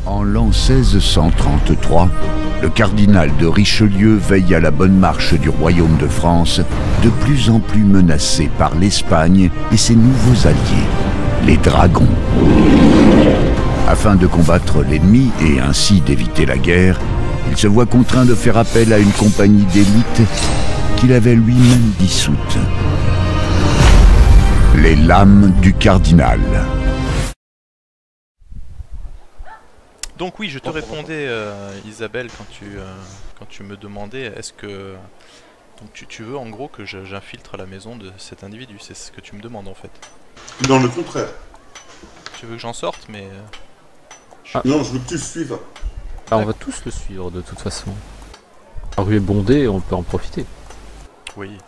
En l'an 1633, le cardinal de Richelieu veille à la bonne marche du royaume de France, de plus en plus menacé par l'Espagne et ses nouveaux alliés, les dragons. Afin de combattre l'ennemi et ainsi d'éviter la guerre, il se voit contraint de faire appel à une compagnie d'élite qu'il avait lui-même dissoute. Les lames du cardinal. Donc oui, je te répondais, Isabelle, quand tu me demandais, est-ce que... Donc tu veux en gros que j'infiltre la maison de cet individu, c'est ce que tu me demandes en fait. Non, le contraire. Tu veux que j'en sorte, mais... Non, je veux que tu le suives. Ah, on va tous le suivre de toute façon. La rue est bondée, on peut en profiter. Oui.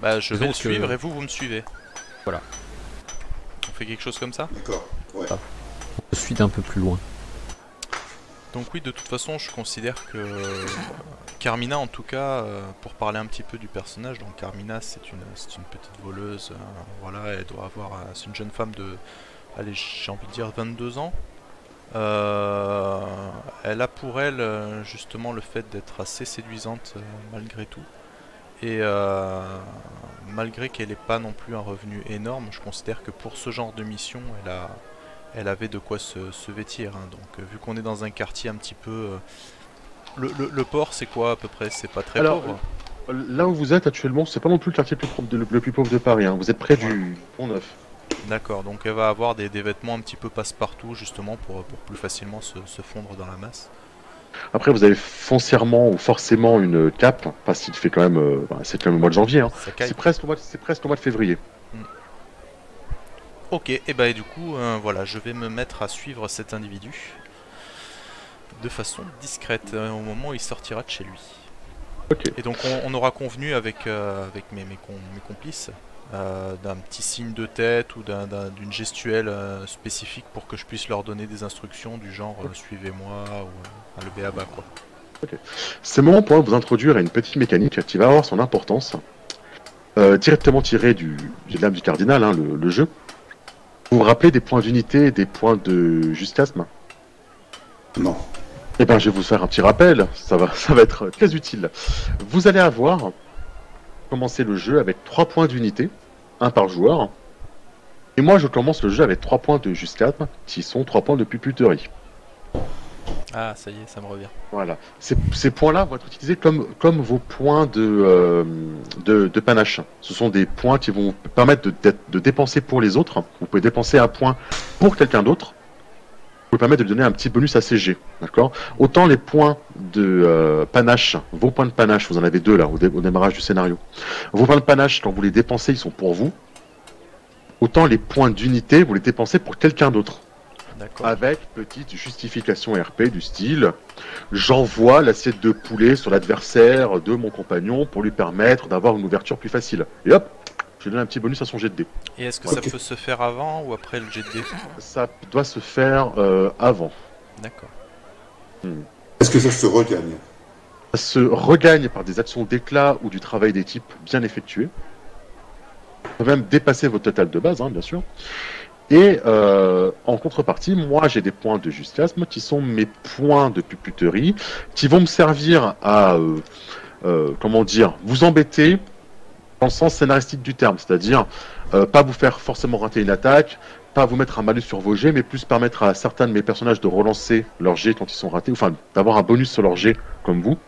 Bah je vais Disons le suivre que- et vous me suivez. Voilà. On fait quelque chose comme ça? D'accord, ouais. Ah. On le suit d'un peu plus loin. Donc oui, de toute façon, je considère que Carmina, en tout cas, pour parler un petit peu du personnage, donc Carmina, c'est une petite voleuse, voilà, elle doit avoir, c'est une jeune femme de, allez, j'ai envie de dire 22 ans. Elle a pour elle, justement, le fait d'être assez séduisante, malgré tout. Et malgré qu'elle n'ait pas non plus un revenu énorme, je considère que pour ce genre de mission, elle avait de quoi se vêtir, hein. Donc vu qu'on est dans un quartier un petit peu... le port c'est quoi à peu près? C'est pas très pauvre. Là où vous êtes actuellement, c'est pas non plus le quartier le plus pauvre de Paris, hein. Vous êtes près du Pont Neuf. D'accord, donc elle va avoir des vêtements un petit peu passe-partout justement pour plus facilement se fondre dans la masse. Après, vous avez foncièrement ou forcément une cape, parce qu'il fait quand même, c'est quand même le mois de janvier, hein. Ça caille. C'est presque au mois de février. Ok, et bah et du coup, voilà, je vais me mettre à suivre cet individu de façon discrète au moment où il sortira de chez lui. Ok. Et donc on aura convenu avec mes complices d'un petit signe de tête ou d'une gestuelle spécifique pour que je puisse leur donner des instructions du genre suivez-moi ou le béaba quoi. C'est le moment pour vous introduire à une petite mécanique qui va avoir son importance, directement tirée du lame du cardinal, hein, le jeu. Vous vous rappelez des points d'unité et des points de justasme? Non. Eh bien, je vais vous faire un petit rappel, ça va être très utile. Vous allez avoir commencé le jeu avec 3 points d'unité, 1 par joueur. Et moi, je commence le jeu avec 3 points de justasme, qui sont 3 points de puputerie. Ah ça y est, ça me revient. Voilà. Ces points-là vont être utilisés comme vos points de panache. Ce sont des points qui vont vous permettre de dépenser pour les autres. Vous pouvez dépenser un point pour quelqu'un d'autre. Vous permettre de donner un petit bonus à CG. D'accord. Autant les points de panache, vos points de panache, vous en avez 2 là au démarrage du scénario. Vos points de panache, quand vous les dépensez, ils sont pour vous. Autant les points d'unité, vous les dépensez pour quelqu'un d'autre. D'accord. Avec petite justification RP du style j'envoie l'assiette de poulet sur l'adversaire de mon compagnon pour lui permettre d'avoir une ouverture plus facile. Et hop, je donne un petit bonus à son jet de dés. Et est-ce que ça peut se faire avant ou après le jet de dés? Ça doit se faire avant. D'accord. Est-ce que ça se regagne? Ça se regagne par des actions d'éclat ou du travail d'équipe bien effectué. Ça peut même dépasser votre total de base, hein, bien sûr. Et en contrepartie, moi j'ai des points de justasme qui sont mes points de puputerie qui vont me servir à, comment dire, vous embêter dans le sens scénaristique du terme, c'est-à-dire pas vous faire forcément rater une attaque, pas vous mettre un malus sur vos jets, mais plus permettre à certains de mes personnages de relancer leurs jets quand ils sont ratés, enfin d'avoir un bonus sur leurs jets comme vous,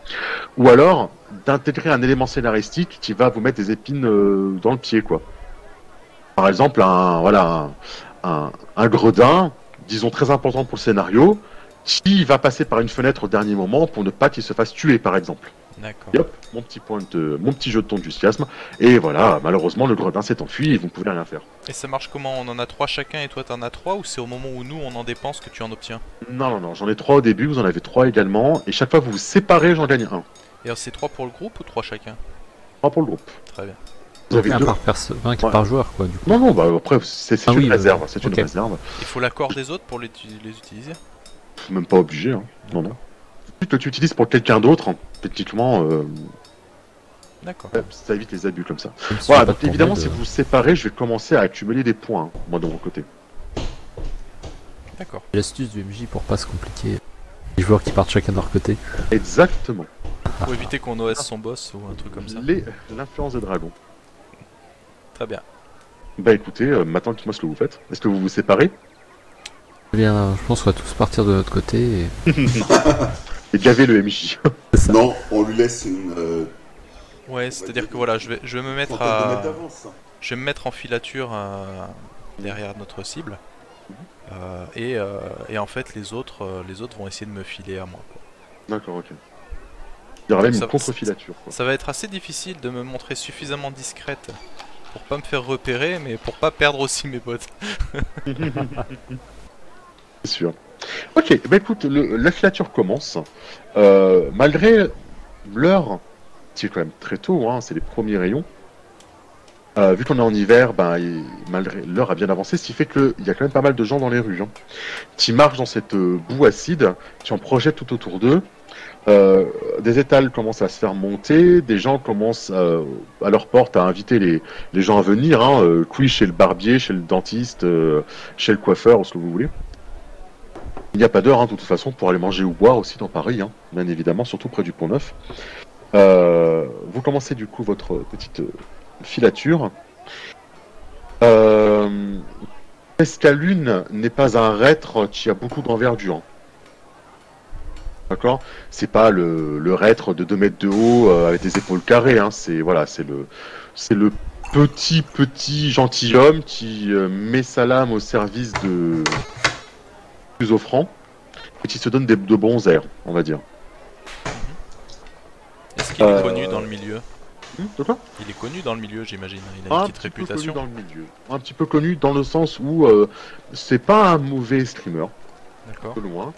ou alors d'intégrer un élément scénaristique qui va vous mettre des épines dans le pied, quoi. Par exemple, un gredin, disons très important pour le scénario, qui va passer par une fenêtre au dernier moment pour ne pas qu'il se fasse tuer, par exemple. D'accord. Et hop, mon petit jeton de justasme, et voilà, malheureusement le gredin s'est enfui et vous ne pouvez rien faire. Et ça marche comment? On en a 3 chacun et toi t'en as 3 ou c'est au moment où nous on en dépense que tu en obtiens? Non, j'en ai 3 au début, vous en avez 3 également, et chaque fois que vous vous séparez, j'en gagne 1. Et alors c'est 3 pour le groupe ou 3 chacun? 3 pour le groupe. Très bien. Vous avez Un deux. par, Ouais. par joueur quoi du coup. Non, bah après, c'est Ah oui, une réserve, c'est ok. une réserve. Il faut l'accord des autres pour les utiliser? Même pas obligé, hein. Non. Plus que tu utilises pour quelqu'un d'autre, techniquement, D'accord. ça évite les abus comme ça. Même si Voilà, j'ai pas donc de évidemment, tournée si de- vous vous séparez, je vais commencer à accumuler des points, hein, moi de mon côté. D'accord. L'astuce du MJ pour pas se compliquer. Les joueurs qui partent chacun de leur côté. Exactement. Pour éviter qu'on OS son boss ou un truc comme ça. L'influence des dragons. Très bien. Bah écoutez, maintenant dites-moi ce que vous faites. Est-ce que vous vous séparez? Eh bien, je pense qu'on va tous partir de notre côté. Et gaver le MJ. C'est ça. Non, on lui laisse une. Ouais, c'est-à-dire que voilà, je vais me mettre trentaine de à. mètres d'avance. Je vais me mettre en filature derrière notre cible. Et en fait, les autres vont essayer de me filer à moi, quoi. D'accord, ok. Il y aura même Ça- une contre-filature, quoi. Ça va être assez difficile de me montrer suffisamment discrète pour pas me faire repérer, mais pour pas perdre aussi mes potes. C'est sûr. Ok, bah écoute, la filature commence. Malgré l'heure, qui est quand même très tôt, hein, c'est les premiers rayons. Vu qu'on est en hiver, malgré l'heure a bien avancé, ce qui fait qu'il y a quand même pas mal de gens dans les rues, hein, qui marchent dans cette boue acide, qui en projettent tout autour d'eux. Des étals commencent à se faire monter, des gens commencent à leur porte à inviter les gens à venir, hein, couiller chez le barbier, chez le dentiste, chez le coiffeur, ou ce que vous voulez. Il n'y a pas d'heure, hein, de toute façon, pour aller manger ou boire aussi dans Paris, hein, bien évidemment, surtout près du Pont-Neuf. Vous commencez du coup votre petite filature. Escalune n'est pas un reître qui a beaucoup d'envergure. D'accord? C'est pas le reître de 2 mètres de haut avec des épaules carrées, hein. C'est le petit gentilhomme qui met sa lame au service de plus offrant et qui se donne de bons airs, on va dire. Est-ce qu'il est connu dans le milieu? De quoi? Il est connu dans le milieu, j'imagine. Il a une petite réputation. Connu dans le milieu. Un petit peu connu dans le sens où c'est pas un mauvais streamer, D'accord. de loin.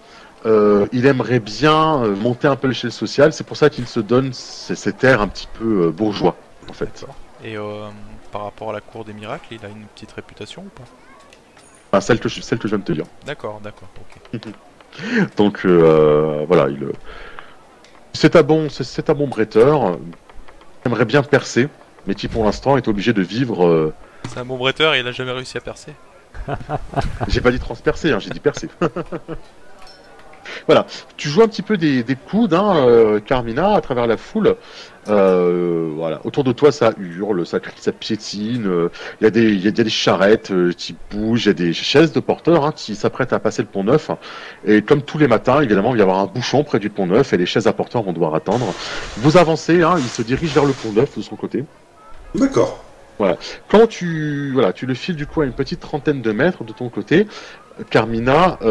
Il aimerait bien monter un peu l'échelle sociale, c'est pour ça qu'il se donne cet air un petit peu bourgeois, en fait. D'accord. Et par rapport à la cour des miracles, il a une petite réputation ou pas? Enfin, celle que je viens de te dire. D'accord, ok. Donc voilà, c'est un bon bretteur. Il aimerait bien percer, mais qui pour l'instant est obligé de vivre. C'est un bon bretteur et il a jamais réussi à percer. J'ai pas dit transpercer, hein, j'ai dit percer. Voilà, tu joues un petit peu des coudes, hein, Carmina, à travers la foule. Voilà, autour de toi, ça hurle, ça crie, ça piétine. Il y a des charrettes qui bougent, il y a des chaises de porteurs, hein, qui s'apprêtent à passer le Pont-Neuf. Et comme tous les matins, évidemment, il va y avoir un bouchon près du Pont-Neuf et les chaises à porteurs vont devoir attendre. Vous avancez, hein, il se dirige vers le Pont-Neuf de son côté. D'accord. Voilà. Quand tu le files du coup à une petite trentaine de mètres de ton côté, Carmina, tu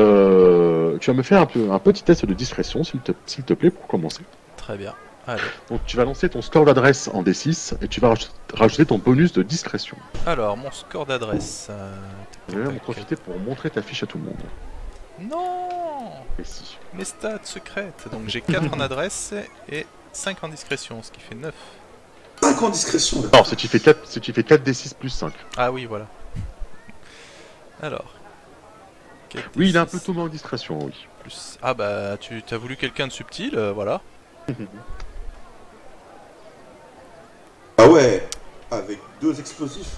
vas me faire un petit test de discrétion, s'il te plaît, pour commencer. Très bien. Allez. Donc tu vas lancer ton score d'adresse en D6 et tu vas rajouter ton bonus de discrétion. Alors, mon score d'adresse. Je vais en profiter pour montrer ta fiche à tout le monde. Non, Et si. mes stats secrètes. Donc j'ai 4 en adresse et 5 en discrétion, ce qui fait 9. 5 en discrétion. Alors, si tu fais 4 D6 plus 5. Ah oui, voilà. Alors. Oui, il est un peu tombé en discrétion, oui. Plus... Ah bah, tu as voulu quelqu'un de subtil, voilà. Ah ouais, avec 2 explosifs.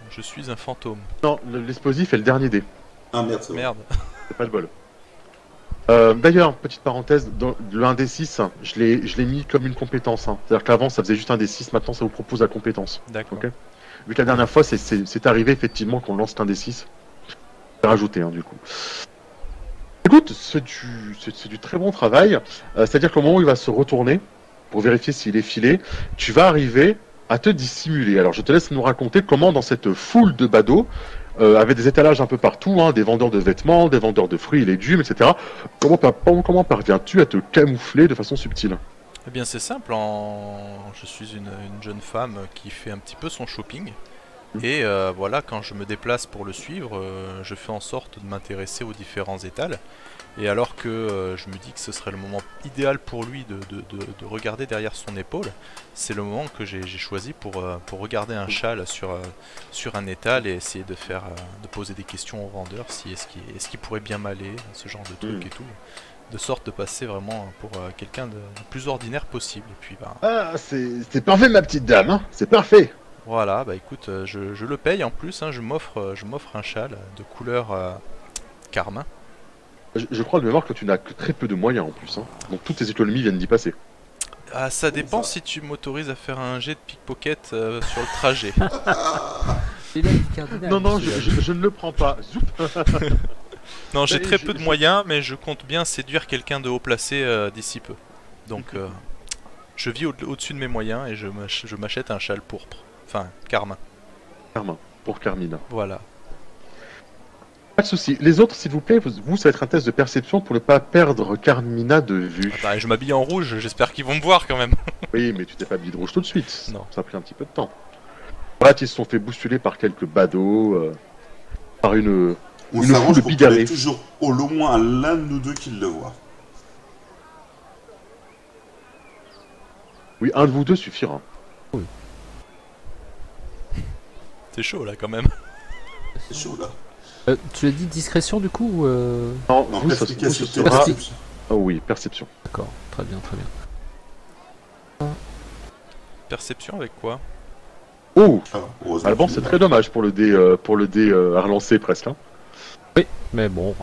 Je suis un fantôme. Non, l'explosif est le dernier dé. Ah merde, c'est vrai. Merde. C'est pas le bol. D'ailleurs, petite parenthèse, dans le 1d6, je l'ai mis comme une compétence. Hein. C'est-à-dire qu'avant, ça faisait juste un d6, maintenant, ça vous propose la compétence. D'accord. Ok. Vu que la dernière fois, c'est arrivé effectivement qu'on lance un d6. C'est rajouté, hein, du coup. Écoute, c'est du très bon travail. C'est-à-dire qu'au moment où il va se retourner, pour vérifier s'il est filé, tu vas arriver à te dissimuler. Alors, je te laisse nous raconter comment, dans cette foule de badauds, avec des étalages un peu partout, hein, des vendeurs de vêtements, des vendeurs de fruits et légumes, etc. Comment parviens-tu à te camoufler de façon subtile? Eh bien c'est simple, je suis une jeune femme qui fait un petit peu son shopping. Et voilà, quand je me déplace pour le suivre, je fais en sorte de m'intéresser aux différents étals. Et alors que je me dis que ce serait le moment idéal pour lui de regarder derrière son épaule, c'est le moment que j'ai choisi pour regarder un châle sur un étal et essayer de poser des questions au vendeur, si est-ce qu'il pourrait bien m'aller, ce genre de truc et tout. De sorte de passer vraiment pour quelqu'un de plus ordinaire possible. Et puis, Ah, c'est parfait, ma petite dame, hein, c'est parfait. Voilà, bah écoute, je le paye en plus, hein, je m'offre un châle de couleur Carmin. Je crois de mémoire que tu n'as que très peu de moyens en plus. Hein. Donc toutes tes économies viennent d'y passer. Ah, ça dépend si tu m'autorises à faire un jet de pickpocket sur le trajet. Et là, le cardinal, Non, non, celui-là. je ne le prends pas. Zoup. Non, j'ai Mais très peu de moyens, mais je compte bien séduire quelqu'un de haut placé d'ici peu. Donc, je vis au-dessus de mes moyens et je m'achète un châle pourpre. Enfin, Carmin. Carmin, pour Carmina. Voilà. Pas de souci. Les autres, s'il vous plaît, vous, ça va être un test de perception pour ne pas perdre Carmina de vue. Attends, et je m'habille en rouge, j'espère qu'ils vont me voir quand même. Oui, mais tu t'es pas habillé de rouge tout de suite. Non. Ça a pris un petit peu de temps. Voilà, ils se sont fait bousculer par quelques badauds, par une On foule s'arrange pour qu'il y bigarrée. ait toujours au moins l'un de nous deux qui le voit. Oui, un de vous deux suffira. C'est chaud là quand même. C'est chaud là. Tu as dit discrétion du coup ou Non, Non, vous, ça, perspicacité, vous, ce sera... perception. Oh oui, perception. D'accord, très bien, très bien. Perception avec quoi? Oh, Ah, heureusement Alban, que c'est tu très dommage pour le dé, à relancer presque. Hein. Mais bon,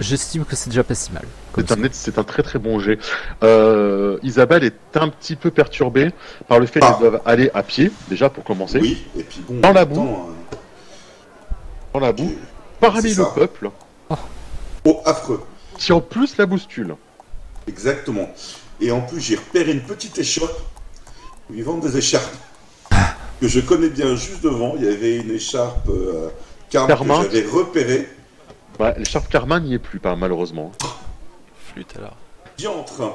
j'estime que c'est déjà pas si mal. comme C'est un très très bon jet. Isabelle est un petit peu perturbée par le fait Ah. qu'elle doive aller à pied, déjà pour commencer, Oui, et puis bon. Dans la en même temps, dans la boue, c'est parmi ça. le peuple, Oh, affreux. qui en plus la bouscule. Exactement. Et en plus, j'ai repéré une petite échoppe où ils vendent des écharpes que je connais bien juste devant. Il y avait une écharpe Carmin que Carmin. j'avais repérée. Ouais, l'écharpe Carmin n'y est plus, malheureusement. Flûte alors. Diantre.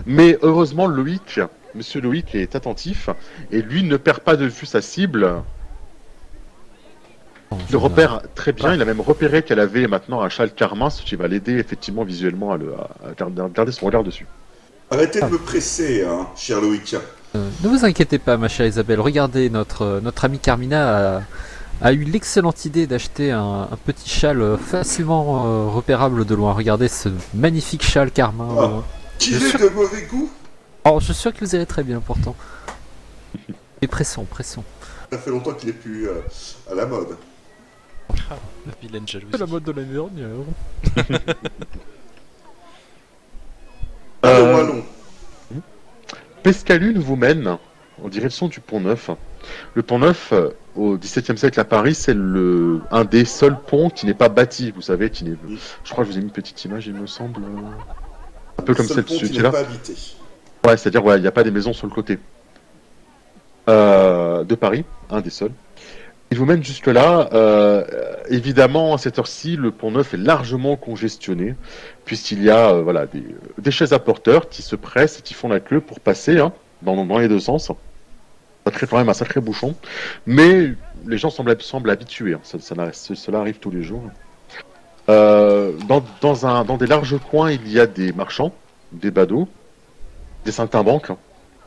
Mais heureusement, Loïc, Monsieur Loïc est attentif et lui ne perd pas de vue sa cible. Il le repère très bien. Il a même repéré qu'elle avait maintenant un châle Carmin, ce qui va l'aider effectivement visuellement à garder son regard dessus. Arrêtez de me presser, hein, cher Loïc. Ne vous inquiétez pas, ma chère Isabelle. Regardez, notre amie Carmina a eu l'excellente idée d'acheter un petit châle facilement repérable de loin. Regardez ce magnifique châle Carmin. Ah. Qui Je est suis- de mauvais goût. Oh, je suis sûr que vous irez très bien pourtant. Et pressons. Ça fait longtemps qu'il est plus à la mode. La vilaine jalousie. C'est la mode de l'année dernière. Allons. Pescalune vous mène en direction du Pont Neuf. Le Pont Neuf, au XVIIe siècle à Paris, c'est un des seuls ponts qui n'est pas bâti, vous savez, je crois que je vous ai mis une petite image, il me semble. Un peu comme Seul pont qui celle-ci n'est là. pas habité. Ouais, c'est-à-dire, il n'y a pas des maisons sur le côté. De Paris, un des seuls. Il vous mène jusque là. Évidemment, à cette heure-ci, le Pont Neuf est largement congestionné, puisqu'il y a des chaises à porteurs qui se pressent et qui font la queue pour passer dans les deux sens. Ça crée quand même un sacré bouchon. Mais les gens semblent habitués. Hein. Cela arrive tous les jours. Dans des larges coins, il y a des marchands, des badauds, des saltimbanques,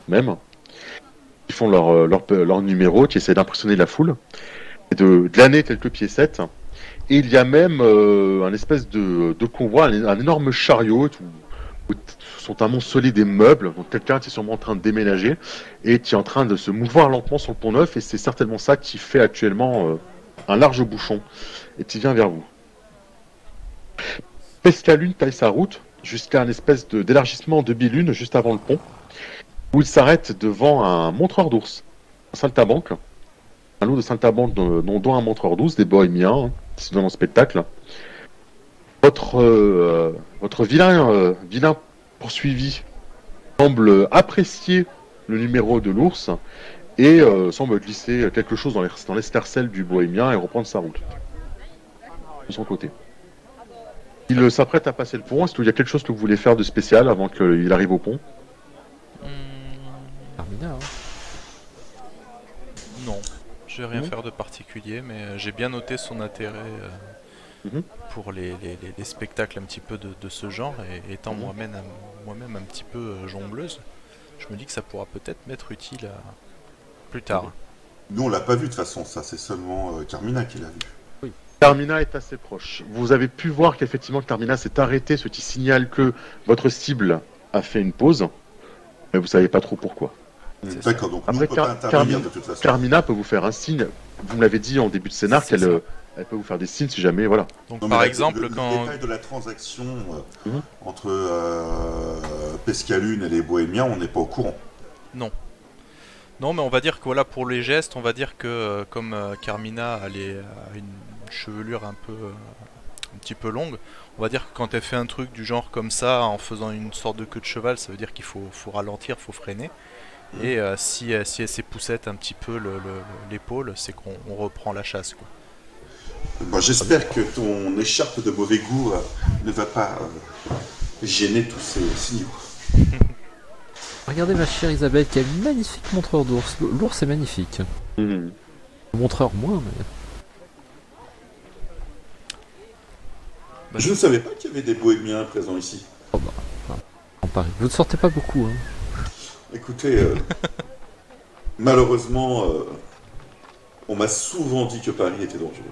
même, qui font leur numéro, qui essaient d'impressionner la foule, et de glaner quelques piécettes. Et il y a même un espèce de convoi, un énorme chariot où sont amoncelés des meubles, donc quelqu'un qui est sûrement en train de déménager, et qui est en train de se mouvoir lentement sur le Pont Neuf, et c'est certainement ça qui fait actuellement un large bouchon, et qui vient vers vous. Pescalune taille sa route jusqu'à un espèce d'élargissement de bilune juste avant le pont, où il s'arrête devant un montreur d'ours, un saltimbanque, un lot de saltimbanques dont un montreur d'ours, des bohémiens, qui se donnent en spectacle. Votre vilain poursuivi semble apprécier le numéro de l'ours et semble glisser quelque chose dans l'escarcelle du bohémien et reprendre sa route de son côté. Il s'apprête à passer le pont. Est-ce qu'il y a quelque chose que vous voulez faire de spécial avant qu'il arrive au pont? Carmina, hein. Non, je vais rien faire de particulier, mais j'ai bien noté son intérêt pour les spectacles un petit peu de ce genre, et étant moi-même un petit peu jongleuse, je me dis que ça pourra peut-être m'être utile plus tard. Nous, on l'a pas vu de toute façon, ça, c'est seulement Carmina qui l'a vu. Carmina est assez proche. Vous avez pu voir qu'effectivement Carmina s'est arrêtée, ce qui signale que votre cible a fait une pause, mais vous savez pas trop pourquoi. C'est D'accord, donc nous, on Après, peut pas intervenir de toute façon. Carmina peut vous faire un signe. Vous me l'avez dit en début de scénar C'est qu'elle Elle peut vous faire des signes si jamais, voilà. Donc Non, mais par le exemple, quand... détail de la transaction Mhm. entre Pescalune et les Bohémiens, on n'est pas au courant. Non. Non, mais on va dire que voilà, pour les gestes, on va dire que comme Carmina a une chevelure un petit peu longue, on va dire que quand elle fait un truc du genre comme ça, en faisant une sorte de queue de cheval, ça veut dire qu'il faut ralentir, faut freiner. Et si elle s'époussette un petit peu l'épaule, c'est qu'on reprend la chasse, quoi. Bon, j'espère que ton écharpe de mauvais goût ne va pas gêner tous ces signaux. Regardez ma chère Isabelle qui a une magnifique montreur d'ours. L'ours est magnifique. Mhm. Le montreur moins, mais... Je ne savais pas qu'il y avait des Bohémiens présents ici. En Paris. Vous ne sortez pas beaucoup, hein. Écoutez, malheureusement, on m'a souvent dit que Paris était dangereux.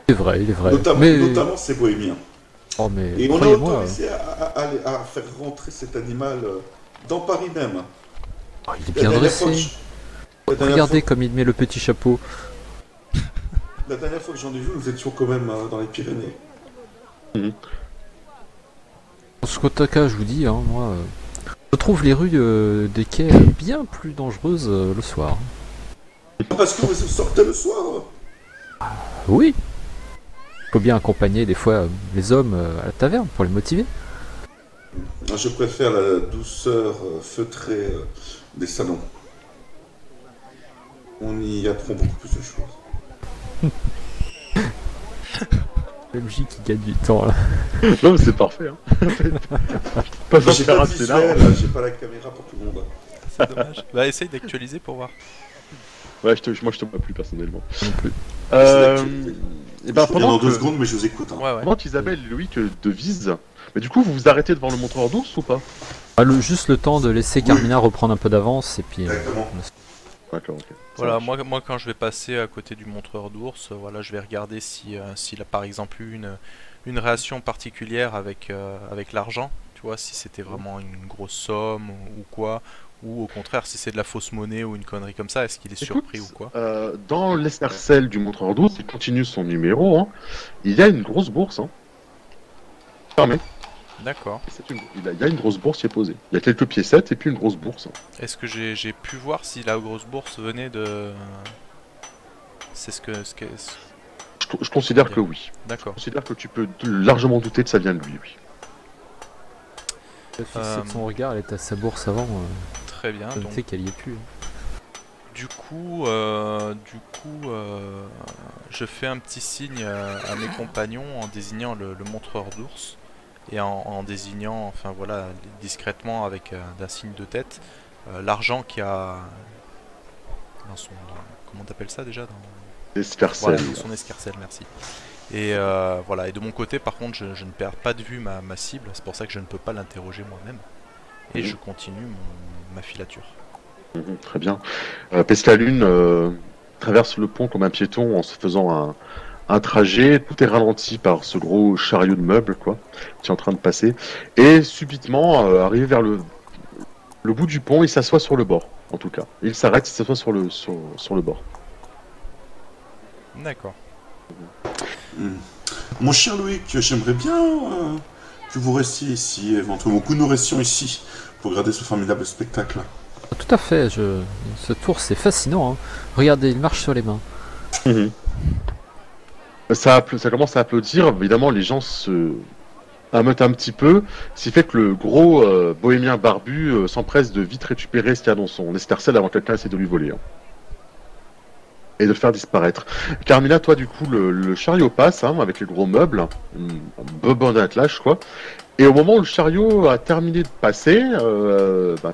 Il est vrai, il est vrai. Notamment ces Bohémiens. Oh, mais Et on a croyez-moi, autorisé à faire rentrer cet animal dans Paris même. oh, il est bien dressé. Regardez comme il met le petit chapeau. La dernière fois que j'en ai vu, nous étions quand même dans les Pyrénées. En Skotaka, je vous dis, hein, moi, je trouve les rues des quais bien plus dangereuses le soir. Parce que vous sortez le soir. Oui. Il faut bien accompagner des fois les hommes à la taverne pour les motiver. Je préfère la douceur feutrée des salons. On y apprend beaucoup plus de choses. MJ qui gagne du temps là. Non, mais c'est parfait. Hein. Pas besoin de J'ai faire pas un de scénar. visuel, j'ai pas la caméra pour tout le monde. C'est dommage. Bah essaye d'actualiser pour voir. Ouais, moi je te vois plus personnellement. Non plus. Et ben Je reviens dans pendant 2 que, secondes, mais je vous écoute. Hein. Ouais, ouais. pendant qu'Isabelle et Loïc devisent, mais du coup vous vous arrêtez devant le montreur d'ours ou pas? Ah, juste le temps de laisser Carmina reprendre un peu d'avance et puis. Exactement. D'accord, ok. Ça Voilà, marche. moi quand je vais passer à côté du montreur d'ours, voilà, je vais regarder s'il a par exemple eu une réaction particulière avec l'argent, tu vois, si c'était vraiment une grosse somme ou quoi, ou au contraire si c'est de la fausse monnaie ou une connerie comme ça, est-ce qu'il est Écoute, surpris ou quoi? Dans l'escarcelle du montreur d'ours, il continue son numéro, hein, il y a une grosse bourse. Hein. Fermée. D'accord. Il y a une grosse bourse qui est posée. Il y a quelques piécettes et puis une grosse bourse. Hein. Est-ce que j'ai pu voir si la grosse bourse venait de... C'est Je considère que oui. D'accord. Je considère que tu peux largement douter que ça vient de lui, oui. Le fixé de son regard, elle était à sa bourse avant. Très bien. Je Donc, sais qu'elle y est plus. du coup, je fais un petit signe à mes compagnons en désignant le montreur d'ours et en désignant, enfin voilà, discrètement avec d'un signe de tête, l'argent qui a dans son, comment t'appelles ça déjà, dans Escarcelle. voilà, dans son escarcelle, merci. Et voilà. Et de mon côté, par contre, je ne perds pas de vue ma cible. C'est pour ça que je ne peux pas l'interroger moi-même. Et je continue ma filature. Très bien. Pescalune traverse le pont comme un piéton en se faisant un trajet. Tout est ralenti par ce gros chariot de meubles, quoi, qui est en train de passer. Et subitement, arrivé vers le bout du pont, il s'assoit sur le bord, en tout cas. Il s'arrête, il s'assoit sur le bord. D'accord. Mon cher Loïc, j'aimerais bien que vous restiez ici, éventuellement que nous restions ici pour regarder ce formidable spectacle. Tout à fait, ce tour c'est fascinant. Hein. Regardez, il marche sur les mains. Ça commence à applaudir. Évidemment, les gens se ameutent un petit peu. Ce qui fait que le gros bohémien barbu s'empresse de vite récupérer ce qu'il y a dans son escarcelle avant que quelqu'un essaie de lui voler. Hein. Et de le faire disparaître. Carmina, toi, du coup, le chariot passe hein, avec les gros meubles, un bobin d'attelage, quoi. Et au moment où le chariot a terminé de passer,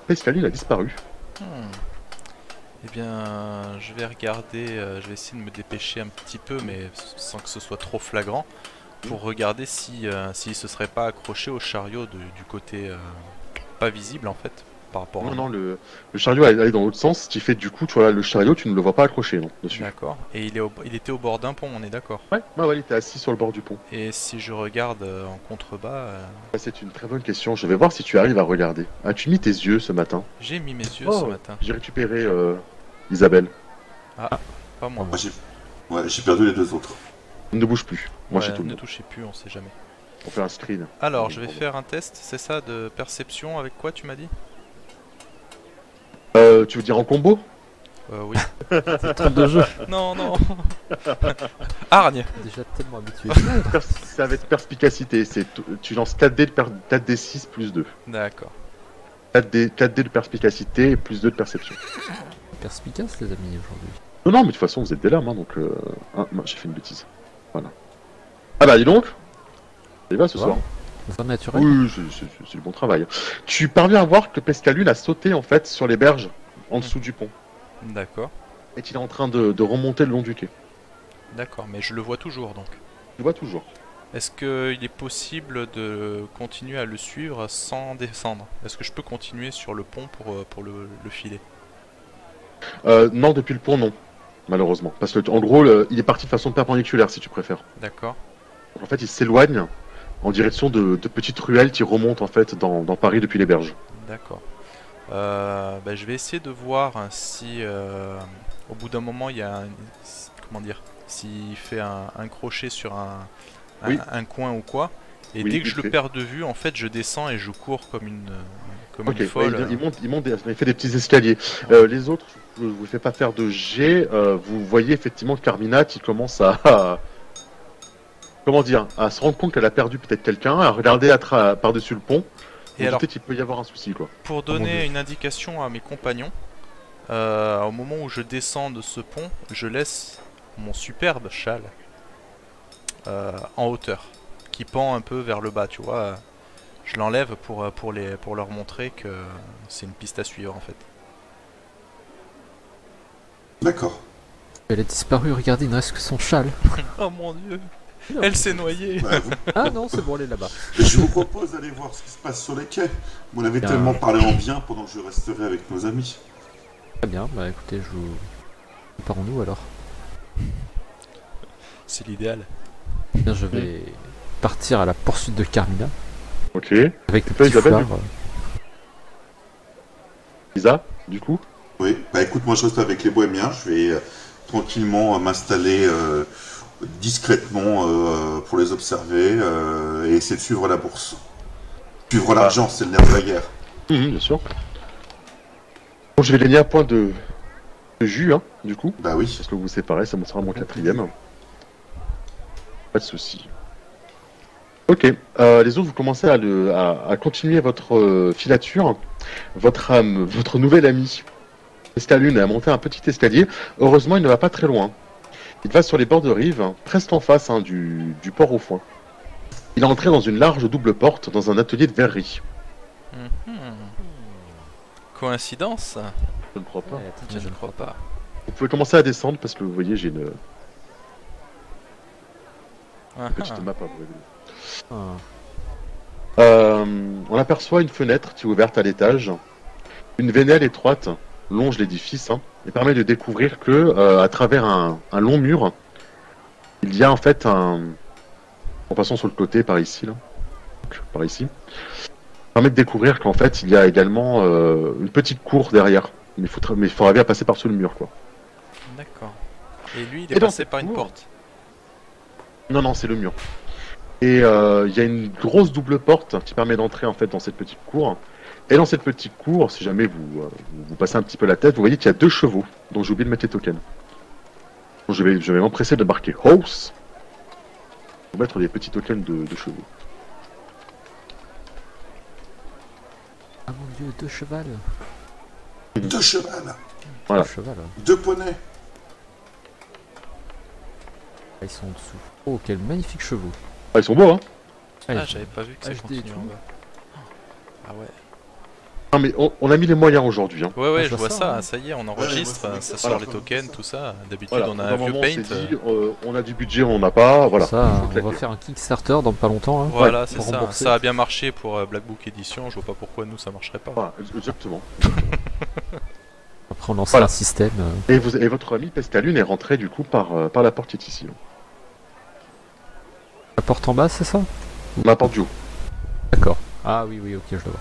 Pescaline a disparu. Eh bien, je vais regarder, je vais essayer de me dépêcher un petit peu, mais sans que ce soit trop flagrant, pour regarder s'il se serait pas accroché au chariot du côté pas visible en fait. Par rapport Non, le chariot allait dans l'autre sens, ce qui fait du coup, tu vois, le chariot, tu ne le vois pas accroché non, dessus. D'accord. Et il était au bord d'un pont, on est d'accord? Ouais, il était assis sur le bord du pont. Et si je regarde en contrebas... C'est une très bonne question, je vais voir si tu arrives à regarder. As-tu mis tes yeux ce matin? J'ai mis mes yeux ce matin. J'ai récupéré Isabelle. Ah, pas moi. Ouais, j'ai perdu les deux autres. Ne bouge plus. Moi, Ouais, j'ai tout le ne monde. touchez plus, on sait jamais. On fait un screen. Alors, je vais faire un test, c'est ça, de perception avec quoi tu m'as dit? Tu veux dire en combo? Oui. Trompe de jeu. Non, non. Hargne. Déjà tellement habitué. C'est avec perspicacité. Tu lances 4D 4D6 plus 2. D'accord. 4D de perspicacité et plus 2 de perception. Perspicace les amis aujourd'hui. Non, non, mais de toute façon, vous êtes des lames, hein, donc... j'ai fait une bêtise. Voilà. Ah bah, dis donc. Il va ce Ouais. soir. Vin naturel. Oui, c'est du bon travail. Tu parviens à voir que Pescalune a sauté, en fait, sur les berges, en dessous du pont. D'accord. Et qu'il est en train de remonter le long du quai. D'accord, mais je le vois toujours donc. Tu le vois toujours. Est-ce qu'il est possible de continuer à le suivre sans descendre? Est-ce que je peux continuer sur le pont pour le filer? Non, depuis le pont, non. Malheureusement. Parce que, en gros, il est parti de façon perpendiculaire, si tu préfères. D'accord. Donc, en fait, il s'éloigne en direction de petites ruelles qui remontent, en fait, dans Paris depuis les berges. D'accord. Bah, je vais essayer de voir si au bout d'un moment il y a comment dire, s'il fait un crochet sur Oui. un coin ou quoi. Et Oui, dès que il je le fait. perds de vue, en fait, je descends et je cours comme une Ok, ouais, folle. il fait des petits escaliers. Les autres, je ne vous fais pas faire de jet. Vous voyez effectivement Carmina qui commence comment dire, à se rendre compte qu'elle a perdu peut-être quelqu'un, à regarder par-dessus le pont. Et Et alors, peut-être qu'il peut y avoir un souci, quoi. pour mon donner Dieu. une indication à mes compagnons, au moment où je descends de ce pont, je laisse mon superbe châle en hauteur, qui pend un peu vers le bas, tu vois. Je l'enlève pour leur montrer que c'est une piste à suivre en fait. D'accord. Elle a disparu, regardez, il ne reste que son châle. Oh mon dieu, elle s'est noyée. Ouais, Ah non, c'est bon, elle est là-bas. je vous propose d'aller voir ce qui se passe sur les quais. Vous en avez Bien. tellement parlé en bien pendant que je resterai avec nos amis. Très bien, bah écoutez, je vous... Partons-nous alors. C'est l'idéal. Bien, je vais partir à la poursuite de Carmina. Ok. Avec le Toi, petit Isabelle, foulard. Lisa, du coup? Oui, bah écoute, moi je reste avec les bohémiens. Je vais tranquillement m'installer discrètement pour les observer et essayer de suivre la bourse. Suivre l'argent, c'est le nerf de la guerre. Bien sûr. Bon, je vais gagner un point de jus, hein, du coup. Bah oui. Parce que vous vous séparez, ça me sera mon 4ème. Pas de soucis. Ok, les autres, vous commencez à continuer votre filature. Votre nouvel ami, Pescalune, a monté un petit escalier. Heureusement, il ne va pas très loin. Il va sur les bords de rive, presque en face du port au foin. Il est entré dans une large double porte dans un atelier de verrerie. Mhm. Coïncidence? Je ne crois pas. Je ne crois pas. Vous pouvez commencer à descendre parce que vous voyez, j'ai une Ah, petite map à vous révéler. Ah. On aperçoit une fenêtre qui est ouverte à l'étage. Une vénelle étroite longe l'édifice et permet de découvrir que, à travers un long mur, il y a en fait en passant sur le côté par ici, là, donc, par ici, permet de découvrir qu'en fait il y a également une petite cour derrière. Mais il faudra bien passer par-dessus le mur, quoi. d'accord. Et lui, il Et est dans passé cette par une cour- porte. Non, non, c'est le mur. Et il y a une grosse double porte qui permet d'entrer en fait dans cette petite cour. Et dans cette petite cour, si jamais vous passez un petit peu la tête, vous voyez qu'il y a 2 chevaux, dont j'ai oublié de mettre les tokens. Donc, je vais m'empresser de marquer Horse pour mettre des petits tokens de chevaux. Ah mon dieu, 2 chevals. 2 chevals, Voilà. 2 chevals. 2 poneys. Ah, ils sont en dessous. Oh, quels magnifiques chevaux. Ah, ils sont beaux, hein. Ah, ils Ah, sont- j'avais pas vu que ça HD et continuait tout. en bas. Ah ouais. Ah, mais on a mis les moyens aujourd'hui. Hein. Ouais, ouais, Ah, je je vois vois ça, ça, hein. ça y est, on moi, enregistre, c'est ça ça, sort voilà, les tokens, tout ça. D'habitude, Voilà. on a Au un bout d'un vieux moment, on paint. s'est dit, on a du budget, on n'en a pas. Voilà. Ça, Faut on claquer. va faire un Kickstarter dans pas longtemps. Hein, Voilà, c'est pour ça. rembourser. Ça a bien marché pour Black Book Edition, je vois pas pourquoi nous ça marcherait pas. Voilà, exactement. Après, on lance Voilà. un système. Et votre ami Pescalune est rentré du coup par la porte qui est ici. La porte en bas, c'est ça? La porte du haut. D'accord. Ah oui, oui, ok, je le vois.